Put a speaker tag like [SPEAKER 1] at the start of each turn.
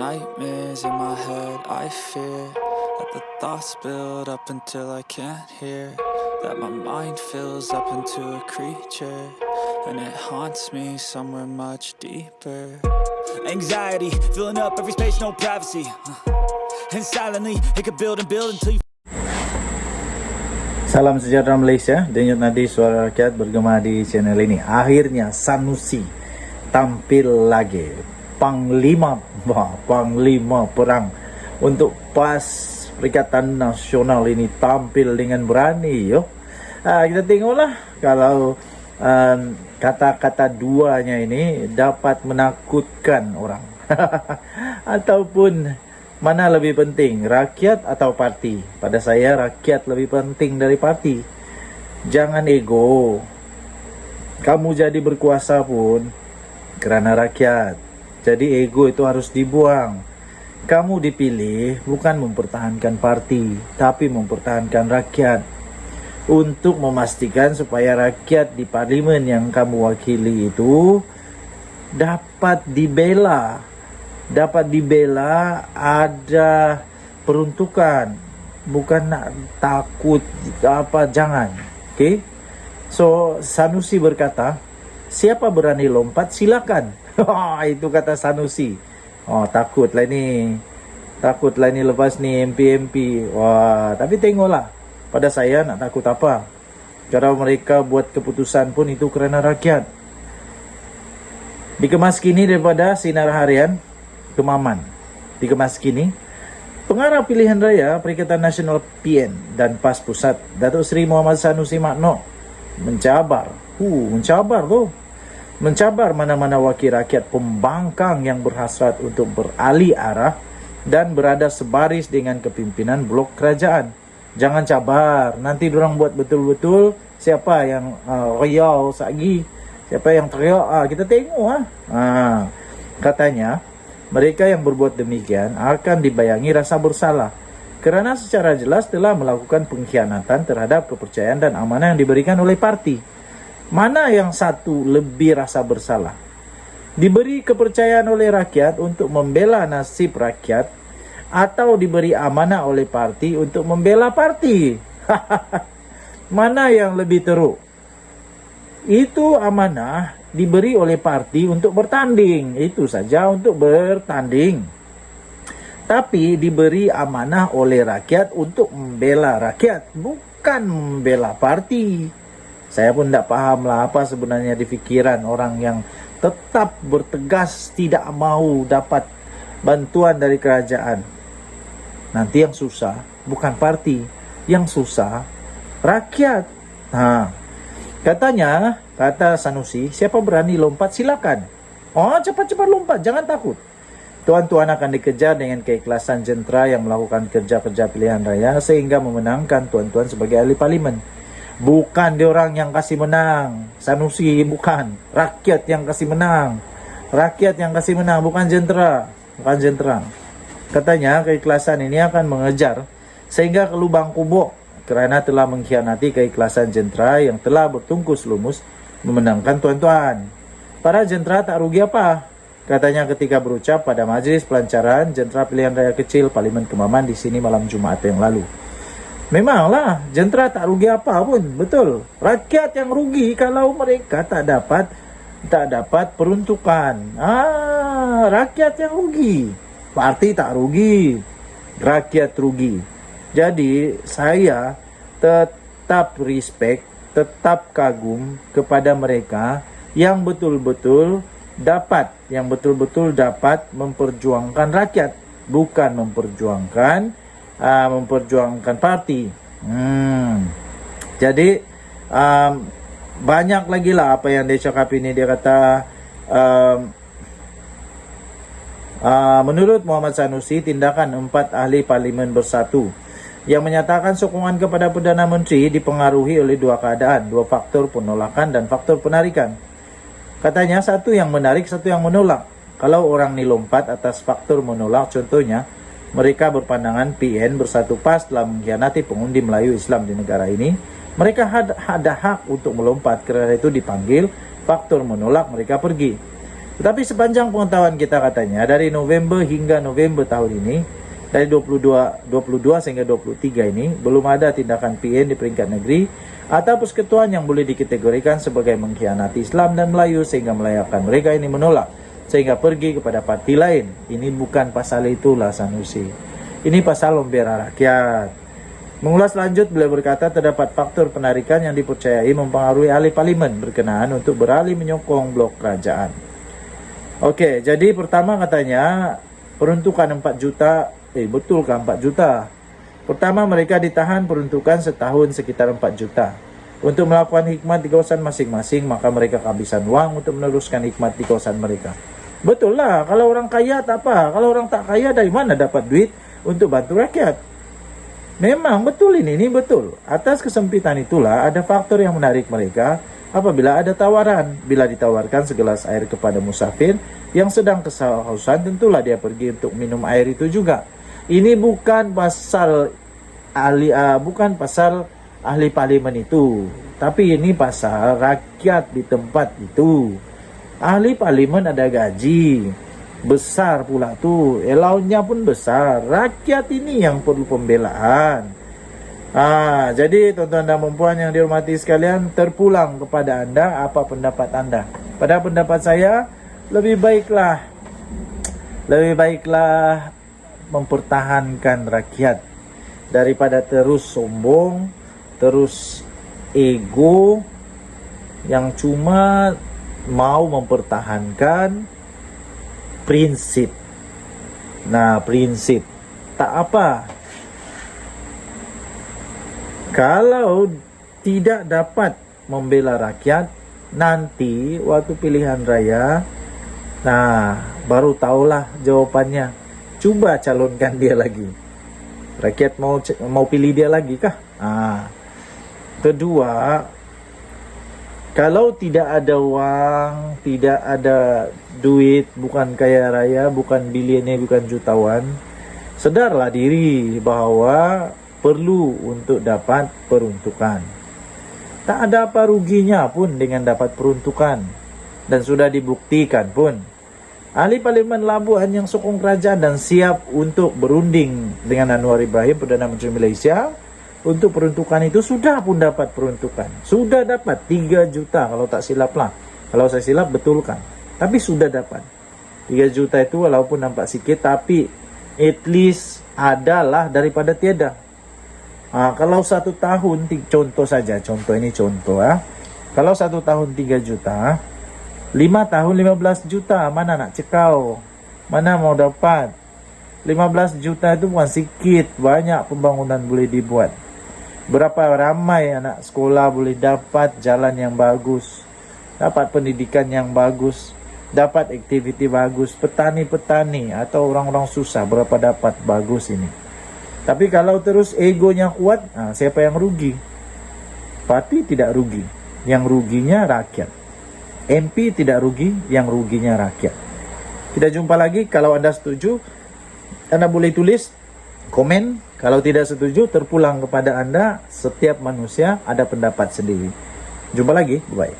[SPEAKER 1] nightmares in my head, I fear that the thoughts build up until I can't hear, that my mind fills up into a creature, and it haunts me somewhere much deeper. Anxiety, filling up every space, no privacy, and silently, it could build and build until you.
[SPEAKER 2] Salam sejahtera Malaysia, denyut nadi suara rakyat bergema di channel ini. Akhirnya Sanusi tampil lagi, Panglima perang untuk PAS Perikatan Nasional ini tampil dengan berani. Kita tengoklah kalau kata-kata duanya ini dapat menakutkan orang ataupun mana lebih penting, rakyat atau parti? Pada saya, rakyat lebih penting dari parti. Jangan ego. Kamu jadi berkuasa pun kerana rakyat. Jadi ego itu harus dibuang. Kamu dipilih bukan mempertahankan parti, tapi mempertahankan rakyat. Untuk memastikan supaya rakyat di parlimen yang kamu wakili itu dapat dibela. Ada peruntukan, bukan nak takut jangan. Okay? So Sanusi berkata, siapa berani lompat silakan. Itu kata Sanusi. Takutlah ini lepas ni MP. Wah, tapi tengoklah, pada saya nak takut apa? Kalau mereka buat keputusan pun itu kerana rakyat. Dikemas kini daripada Sinar Harian Kemaman. Dikemas kini, Pengarah Pilihan Raya Perikatan Nasional PN dan PAS Pusat, Datuk Seri Muhammad Sanusi Makno mencabar mana-mana wakil rakyat pembangkang yang berhasrat untuk beralih arah dan berada sebaris dengan kepimpinan blok kerajaan. Jangan cabar, nanti diorang buat betul-betul siapa yang riau sagi, siapa yang teriak, kita tengok katanya mereka yang berbuat demikian akan dibayangi rasa bersalah kerana secara jelas telah melakukan pengkhianatan terhadap kepercayaan dan amanah yang diberikan oleh parti. Mana yang satu lebih rasa bersalah? Diberi kepercayaan oleh rakyat untuk membela nasib rakyat atau diberi amanah oleh parti untuk membela parti? Mana yang lebih teruk? Itu amanah diberi oleh parti untuk bertanding. Itu saja, untuk bertanding. Tapi diberi amanah oleh rakyat untuk membela rakyat, bukan membela parti. Saya pun tak fahamlah apa sebenarnya di fikiran orang yang tetap bertegas tidak mahu dapat bantuan dari kerajaan. Nanti yang susah bukan parti, yang susah rakyat. Katanya, kata Sanusi, siapa berani lompat silakan. Cepat-cepat lompat, jangan takut. Tuan-tuan akan dikejar dengan keikhlasan jentera yang melakukan kerja-kerja pilihan raya sehingga memenangkan tuan-tuan sebagai ahli parlimen. Bukan diorang yang kasih menang, Sanusi bukan. Rakyat yang kasih menang. Rakyat yang kasih menang, bukan jentera. Katanya, keikhlasan ini akan mengejar sehingga ke lubang kubur kerana telah mengkhianati keikhlasan jentera yang telah bertungkus lumus memenangkan tuan-tuan. Para jentera tak rugi apa? Katanya ketika berucap pada majlis pelancaran jentera pilihan raya kecil Parlimen Kemaman di sini malam Jumaat yang lalu. Memanglah, jentera tak rugi apa pun, betul. Rakyat yang rugi kalau mereka tak dapat peruntukan. Rakyat yang rugi. Parti tak rugi, rakyat rugi. Jadi saya tetap respect, tetap kagum kepada mereka yang betul-betul dapat memperjuangkan rakyat, bukan memperjuangkan parti. Jadi banyak lagi lah apa yang dia cakap ini. Dia kata menurut Muhammad Sanusi, tindakan 4 ahli parlimen bersatu yang menyatakan sokongan kepada Perdana Menteri dipengaruhi oleh 2 keadaan, 2 faktor penolakan dan faktor penarikan. Katanya, satu yang menarik, satu yang menolak. Kalau orang ni lompat atas faktor menolak, contohnya mereka berpandangan PN bersatu PAS telah mengkhianati pengundi Melayu Islam di negara ini, mereka ada hak untuk melompat, kerana itu dipanggil faktor menolak, mereka pergi. Tetapi sepanjang pengetahuan kita katanya, dari November hingga November tahun ini, dari 22 sehingga 23 ini, belum ada tindakan PN di peringkat negeri atau persekutuan yang boleh dikategorikan sebagai mengkhianati Islam dan Melayu sehingga melayakan mereka ini menolak, sehingga pergi kepada parti lain. Ini bukan pasal itulah Sanusi. Ini pasal membela rakyat. Mengulas lanjut, beliau berkata terdapat faktor penarikan yang dipercayai mempengaruhi ahli parlimen berkenaan untuk beralih menyokong blok kerajaan. Oke, jadi pertama katanya peruntukan 4 juta, betulkah 4 juta? Pertama, mereka ditahan peruntukan setahun sekitar 4 juta. Untuk melakukan hikmat di kawasan masing-masing, maka mereka kehabisan uang untuk meneruskan hikmat di kawasan mereka. Betul lah, kalau orang kaya tak apa. Kalau orang tak kaya dari mana dapat duit untuk bantu rakyat? Memang betul ini betul. Atas kesempitan itulah ada faktor yang menarik mereka apabila ada tawaran. Bila ditawarkan segelas air kepada musafir yang sedang kehausan, tentulah dia pergi untuk minum air itu juga. Ini bukan pasal ahli parlimen itu, tapi ini pasal rakyat di tempat itu. Ahli parlimen ada gaji besar pula tuh, allowance-nya pun besar. Rakyat ini yang perlu pembelaan. Jadi tuan-tuan dan puan yang dihormati sekalian, terpulang kepada anda apa pendapat anda. Pada pendapat saya, lebih baiklah mempertahankan rakyat daripada terus sombong, terus ego yang cuma mau mempertahankan prinsip. Nah, prinsip tak apa. Kalau tidak dapat membela rakyat, nanti waktu pilihan raya, baru tahulah jawabannya. Coba calonkan dia lagi. Rakyat mau pilih dia lagi kah? Kedua, kalau tidak ada uang, tidak ada duit, bukan kaya raya, bukan bilioner, bukan jutawan, sedarlah diri bahwa perlu untuk dapat peruntukan. Tak ada apa ruginya pun dengan dapat peruntukan, dan sudah dibuktikan pun. Ahli parlimen Labuan yang sokong kerajaan dan siap untuk berunding dengan Anwar Ibrahim, Perdana Menteri Malaysia, untuk peruntukan itu sudah pun dapat peruntukan. Sudah dapat 3 juta kalau tak silap lah. Kalau saya silap betulkan. Tapi sudah dapat 3 juta itu, walaupun nampak sikit, tapi at least adalah daripada tiada. Kalau 1 tahun, contoh saja, kalau 1 tahun 3 juta, 5 tahun 15 juta, mana nak cekau? Mana mau dapat? 15 juta itu bukan sikit, banyak pembangunan boleh dibuat. Berapa ramai anak sekolah boleh dapat jalan yang bagus, dapat pendidikan yang bagus, dapat aktiviti bagus. Petani-petani atau orang-orang susah berapa dapat bagus ini. Tapi kalau terus egonya kuat, siapa yang rugi? Parti tidak rugi, yang ruginya rakyat. MP tidak rugi, yang ruginya rakyat. Kita jumpa lagi. Kalau anda setuju, anda boleh tulis komen. Kalau tidak setuju, terpulang kepada anda. Setiap manusia ada pendapat sendiri. Jumpa lagi, bye.